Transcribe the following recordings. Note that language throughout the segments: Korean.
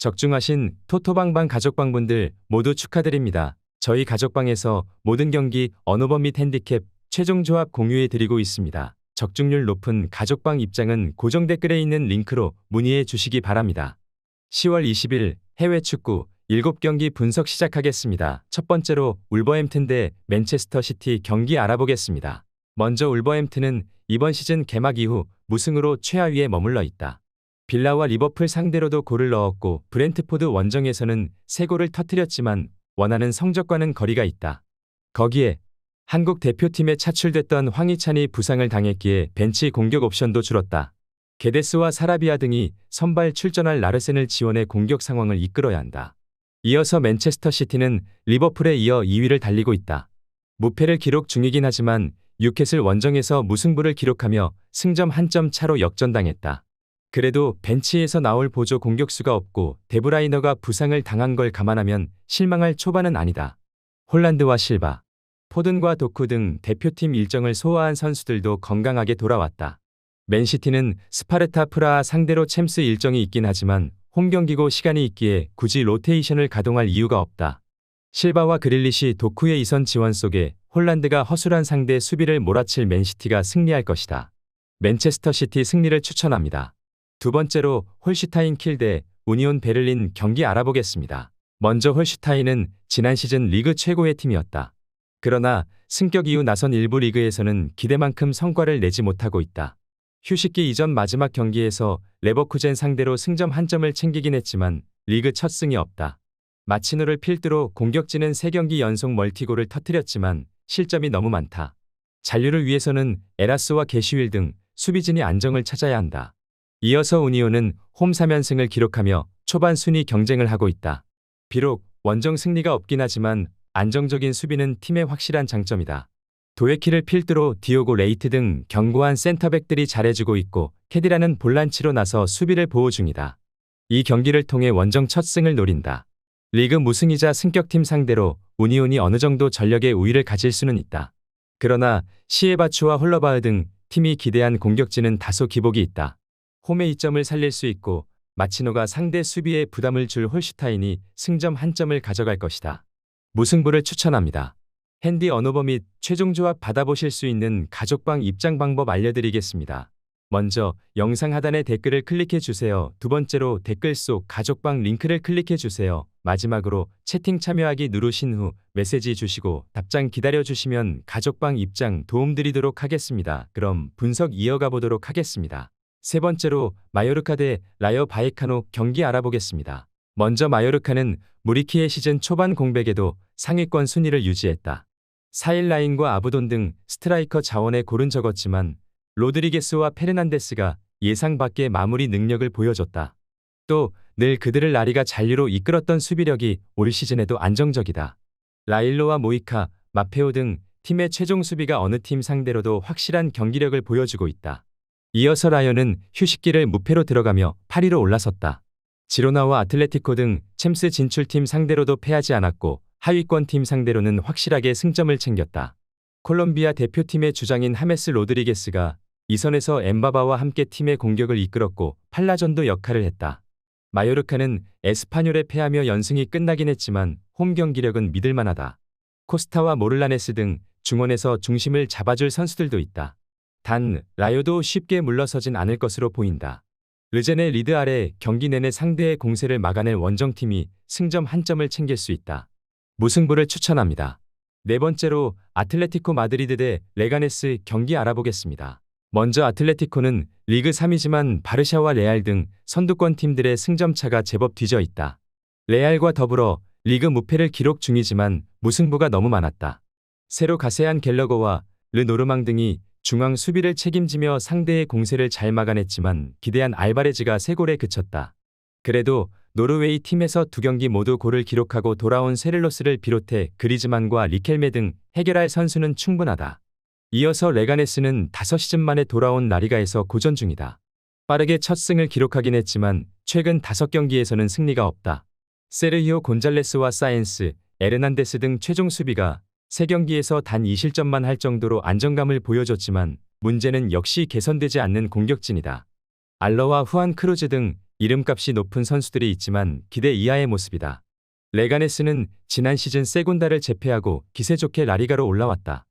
적중하신 토토방방 가족방분들 모두 축하드립니다. 저희 가족방에서 모든 경기 언어범 및 핸디캡 최종 조합 공유해 드리고 있습니다. 적중률 높은 가족방 입장은 고정 댓글에 있는 링크로 문의해 주시기 바랍니다. 10월 20일 해외 축구 7경기 분석 시작하겠습니다. 첫 번째로 울버햄튼 대 맨체스터 시티 경기 알아보겠습니다. 먼저 울버햄튼은 이번 시즌 개막 이후 무승으로 최하위에 머물러 있다. 빌라와 리버풀 상대로도 골을 넣었고 브렌트포드 원정에서는 3골을 터뜨렸지만 원하는 성적과는 거리가 있다. 거기에 한국 대표팀에 차출됐던 황희찬이 부상을 당했기에 벤치 공격 옵션도 줄었다. 게데스와 사라비아 등이 선발 출전할 라르센을 지원해 공격 상황을 이끌어야 한다. 이어서 맨체스터 시티는 리버풀에 이어 2위를 달리고 있다. 무패를 기록 중이긴 하지만 뉴캐슬 원정에서 무승부를 기록하며 승점 1점 차로 역전당했다. 그래도 벤치에서 나올 보조 공격수가 없고 데브라이너가 부상을 당한 걸 감안하면 실망할 초반은 아니다. 홀란드와 실바, 포든과 도쿠 등 대표팀 일정을 소화한 선수들도 건강하게 돌아왔다. 맨시티는 스파르타 프라하 상대로 챔스 일정이 있긴 하지만 홈경기고 시간이 있기에 굳이 로테이션을 가동할 이유가 없다. 실바와 그릴리시 도쿠의 이선 지원 속에 홀란드가 허술한 상대 수비를 몰아칠 맨시티가 승리할 것이다. 맨체스터 시티 승리를 추천합니다. 두 번째로 홀슈타인 킬 대 우니온 베를린 경기 알아보겠습니다. 먼저 홀슈타인은 지난 시즌 리그 최고의 팀이었다. 그러나 승격 이후 나선 일부 리그에서는 기대만큼 성과를 내지 못하고 있다. 휴식기 이전 마지막 경기에서 레버쿠젠 상대로 승점 1점을 챙기긴 했지만 리그 첫 승이 없다. 마치노를 필두로 공격진은 3경기 연속 멀티골을 터뜨렸지만 실점이 너무 많다. 잔류를 위해서는 에라스와 게시윌 등 수비진이 안정을 찾아야 한다. 이어서 우니온은 홈 3연승을 기록하며 초반 순위 경쟁을 하고 있다. 비록 원정 승리가 없긴 하지만 안정적인 수비는 팀의 확실한 장점이다. 도에키를 필두로 디오고 레이트 등 견고한 센터백들이 잘해주고 있고 캐디라는 볼란치로 나서 수비를 보호 중이다. 이 경기를 통해 원정 첫 승을 노린다. 리그 무승이자 승격팀 상대로 우니온이 어느 정도 전력의 우위를 가질 수는 있다. 그러나 시에바추와 홀러바흐 등 팀이 기대한 공격진은 다소 기복이 있다. 홈의 이점을 살릴 수 있고 마치노가 상대 수비에 부담을 줄 홀슈타인이 승점 1점을 가져갈 것이다. 무승부를 추천합니다. 핸디 언어버 및 최종 조합 받아보실 수 있는 가족방 입장 방법 알려드리겠습니다. 먼저 영상 하단의 댓글을 클릭해 주세요. 두 번째로 댓글 속 가족방 링크를 클릭해 주세요. 마지막으로 채팅 참여하기 누르신 후 메시지 주시고 답장 기다려 주시면 가족방 입장 도움드리도록 하겠습니다. 그럼 분석 이어가 보도록 하겠습니다. 세 번째로 마요르카 대 라요 바이카노 경기 알아보겠습니다. 먼저 마요르카는 무리키의 시즌 초반 공백에도 상위권 순위를 유지했다. 4일 라인과 아부돈 등 스트라이커 자원에 골은 적었지만 로드리게스와 페르난데스가 예상 밖의 마무리 능력을 보여줬다. 또 늘 그들을 라리가 잔류로 이끌었던 수비력이 올 시즌에도 안정적이다. 라일로와 모이카, 마페오 등 팀의 최종 수비가 어느 팀 상대로도 확실한 경기력을 보여주고 있다. 이어서 라요는 휴식기를 무패로 들어가며 8위로 올라섰다. 지로나와 아틀레티코 등 챔스 진출팀 상대로도 패하지 않았고 하위권 팀 상대로는 확실하게 승점을 챙겼다. 콜롬비아 대표팀의 주장인 하메스 로드리게스가 이선에서 엠바바와 함께 팀의 공격을 이끌었고 팔라전도 역할을 했다. 마요르카는 에스파뇰에 패하며 연승이 끝나긴 했지만 홈 경기력은 믿을만하다. 코스타와 모를라네스 등 중원에서 중심을 잡아줄 선수들도 있다. 단 라요도 쉽게 물러서진 않을 것으로 보인다. 르젠의 리드 아래 경기 내내 상대의 공세를 막아낼 원정팀이 승점 1점을 챙길 수 있다. 무승부를 추천합니다. 네 번째로 아틀레티코 마드리드 대 레가네스 경기 알아보겠습니다. 먼저 아틀레티코는 리그 3위지만 바르샤와 레알 등 선두권 팀들의 승점차가 제법 뒤져 있다. 레알과 더불어 리그 무패를 기록 중이지만 무승부가 너무 많았다. 새로 가세한 갤러거와 르노르망 등이 중앙 수비를 책임지며 상대의 공세를 잘 막아냈지만 기대한 알바레즈가 3골에 그쳤다. 그래도 노르웨이 팀에서 2경기 모두 골을 기록하고 돌아온 세를로스를 비롯해 그리즈만과 리켈메 등 해결할 선수는 충분하다. 이어서 레가네스는 5시즌 만에 돌아온 라리가에서 고전 중이다. 빠르게 첫 승을 기록하긴 했지만 최근 5경기에서는 승리가 없다. 세르히오 곤잘레스와 사이엔스, 에르난데스 등 최종 수비가 3경기에서 단 2실점만 할 정도로 안정감을 보여줬지만 문제는 역시 개선되지 않는 공격진이다. 알러와 후안 크루즈 등 이름값이 높은 선수들이 있지만 기대 이하의 모습이다. 레가네스는 지난 시즌 세군다를 제패하고 기세 좋게 라리가로 올라왔다.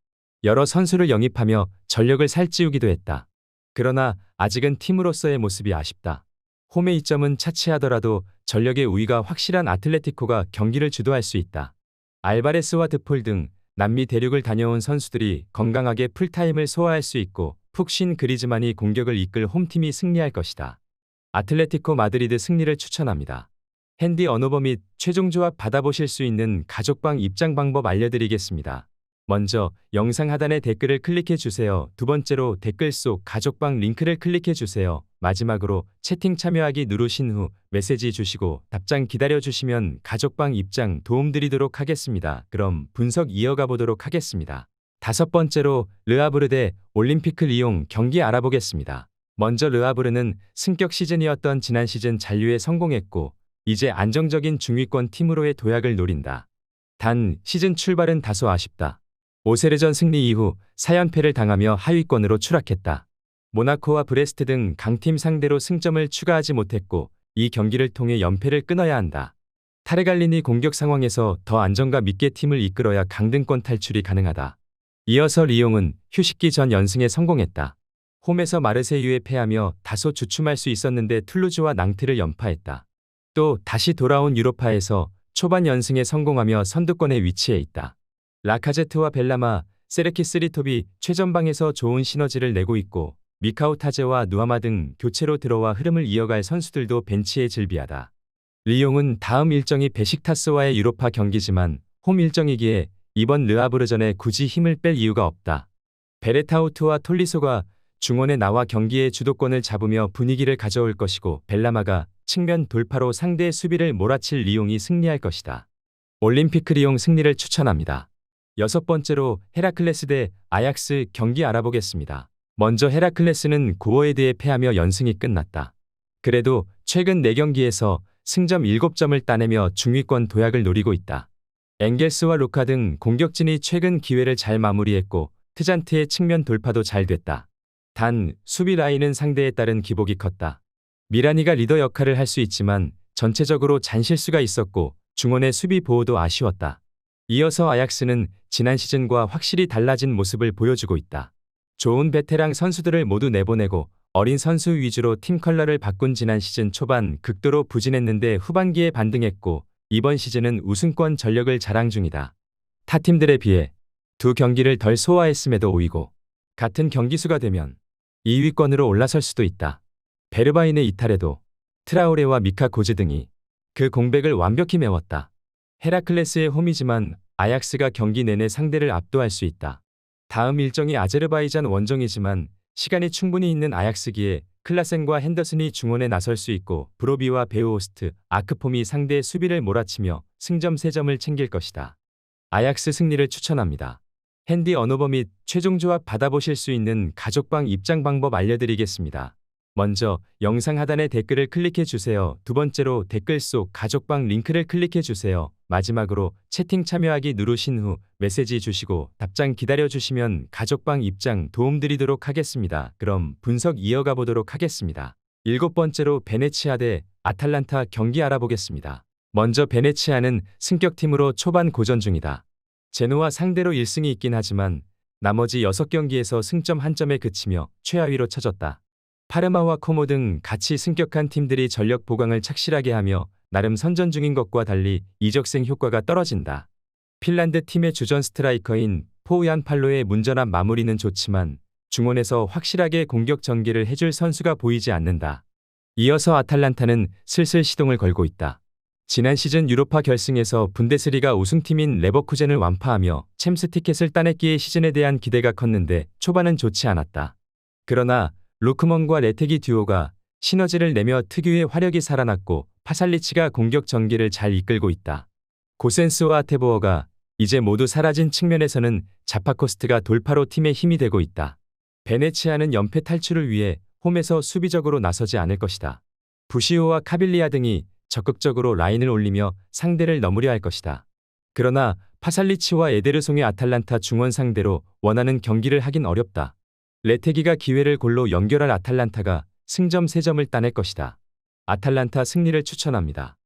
여러 선수를 영입하며 전력을 살찌우기도 했다. 그러나 아직은 팀으로서의 모습이 아쉽다. 홈의 이점은 차치하더라도 전력의 우위가 확실한 아틀레티코가 경기를 주도할 수 있다. 알바레스와 드폴 등 남미 대륙을 다녀온 선수들이 건강하게 풀타임을 소화할 수 있고 푹 쉰 그리즈만이 공격을 이끌 홈팀이 승리할 것이다. 아틀레티코 마드리드 승리를 추천합니다. 핸디 언어버 및 최종 조합 받아보실 수 있는 가족방 입장 방법 알려드리겠습니다. 먼저 영상 하단의 댓글을 클릭해 주세요. 두 번째로 댓글 속 가족방 링크를 클릭해 주세요. 마지막으로 채팅 참여하기 누르신 후 메시지 주시고 답장 기다려 주시면 가족방 입장 도움드리도록 하겠습니다. 그럼 분석 이어가 보도록 하겠습니다. 다섯 번째로 르하브르 대 올림피크 리옹 경기 알아보겠습니다. 먼저 르하브르는 승격 시즌이었던 지난 시즌 잔류에 성공했고 이제 안정적인 중위권 팀으로의 도약을 노린다. 단 시즌 출발은 다소 아쉽다. 오세르전 승리 이후 4연패를 당하며 하위권으로 추락했다. 모나코와 브레스트 등 강팀 상대로 승점을 추가하지 못했고 이 경기를 통해 연패를 끊어야 한다. 타르갈리니 공격 상황에서 더 안정감 있게 팀을 이끌어야 강등권 탈출이 가능하다. 이어서 리옹은 휴식기 전 연승에 성공했다. 홈에서 마르세유에 패하며 다소 주춤할 수 있었는데 툴루즈와 낭트를 연파했다. 또 다시 돌아온 유로파에서 초반 연승에 성공하며 선두권에 위치해 있다. 라카제트와 벨라마, 세르키스 리톱이 최전방에서 좋은 시너지를 내고 있고 미카오 타제와 누아마 등 교체로 들어와 흐름을 이어갈 선수들도 벤치에 즐비하다. 리옹은 다음 일정이 베식타스와의 유로파 경기지만 홈 일정이기에 이번 르하브르전에 굳이 힘을 뺄 이유가 없다. 베레타우트와 톨리소가 중원에 나와 경기의 주도권을 잡으며 분위기를 가져올 것이고 벨라마가 측면 돌파로 상대의 수비를 몰아칠 리옹이 승리할 것이다. 올림피크 리옹 승리를 추천합니다. 여섯 번째로 헤라클레스 대 아약스 경기 알아보겠습니다. 먼저 헤라클레스는 고어헤드에 패하며 연승이 끝났다. 그래도 최근 4경기에서 승점 7점을 따내며 중위권 도약을 노리고 있다. 엥겔스와 루카 등 공격진이 최근 기회를 잘 마무리했고 트잔트의 측면 돌파도 잘 됐다. 단 수비 라인은 상대에 따른 기복이 컸다. 미라니가 리더 역할을 할 수 있지만 전체적으로 잔실수가 있었고 중원의 수비 보호도 아쉬웠다. 이어서 아약스는 지난 시즌과 확실히 달라진 모습을 보여주고 있다. 좋은 베테랑 선수들을 모두 내보내고 어린 선수 위주로 팀 컬러를 바꾼 지난 시즌 초반 극도로 부진했는데 후반기에 반등했고 이번 시즌은 우승권 전력을 자랑 중이다. 타 팀들에 비해 두 경기를 덜 소화했음에도 오이고 같은 경기수가 되면 2위권으로 올라설 수도 있다. 베르바인의 이탈에도 트라우레와 미카 고즈 등이 그 공백을 완벽히 메웠다. 헤라클레스의 홈이지만 아약스가 경기 내내 상대를 압도할 수 있다. 다음 일정이 아제르바이잔 원정이지만 시간이 충분히 있는 아약스기에 클라센과 핸더슨이 중원에 나설 수 있고 브로비와 베우호스트, 아크폼이 상대의 수비를 몰아치며 승점 3점을 챙길 것이다. 아약스 승리를 추천합니다. 핸디 언어버 및 최종 조합 받아보실 수 있는 가족방 입장 방법 알려드리겠습니다. 먼저 영상 하단의 댓글을 클릭해 주세요. 두 번째로 댓글 속 가족방 링크를 클릭해 주세요. 마지막으로 채팅 참여하기 누르신 후 메시지 주시고 답장 기다려 주시면 가족방 입장 도움드리도록 하겠습니다. 그럼 분석 이어가 보도록 하겠습니다. 일곱 번째로 베네치아 대 아탈란타 경기 알아보겠습니다. 먼저 베네치아는 승격팀으로 초반 고전 중이다. 제노와 상대로 1승이 있긴 하지만 나머지 6경기에서 승점 1점에 그치며 최하위로 처졌다. 파르마와 코모 등 같이 승격한 팀들이 전력 보강을 착실하게 하며 나름 선전 중인 것과 달리 이적생 효과가 떨어진다. 핀란드 팀의 주전 스트라이커인 포우얀 팔로의 문전한 마무리는 좋지만 중원에서 확실하게 공격 전개를 해줄 선수가 보이지 않는다. 이어서 아탈란타는 슬슬 시동을 걸고 있다. 지난 시즌 유로파 결승에서 분데스리가 우승팀인 레버쿠젠을 완파하며 챔스 티켓을 따냈기에 시즌에 대한 기대가 컸는데 초반은 좋지 않았다. 그러나 루크먼과 레테기 듀오가 시너지를 내며 특유의 화력이 살아났고 파살리치가 공격 전개를 잘 이끌고 있다. 고센스와 아테보어가 이제 모두 사라진 측면에서는 자파코스트가 돌파로 팀의 힘이 되고 있다. 베네치아는 연패 탈출을 위해 홈에서 수비적으로 나서지 않을 것이다. 부시오와 카빌리아 등이 적극적으로 라인을 올리며 상대를 넘으려 할 것이다. 그러나 파살리치와 에데르송의 아탈란타 중원 상대로 원하는 경기를 하긴 어렵다. 레테기가 기회를 골로 연결할 아탈란타가 승점 3점을 따낼 것이다. 아탈란타 승리를 추천합니다.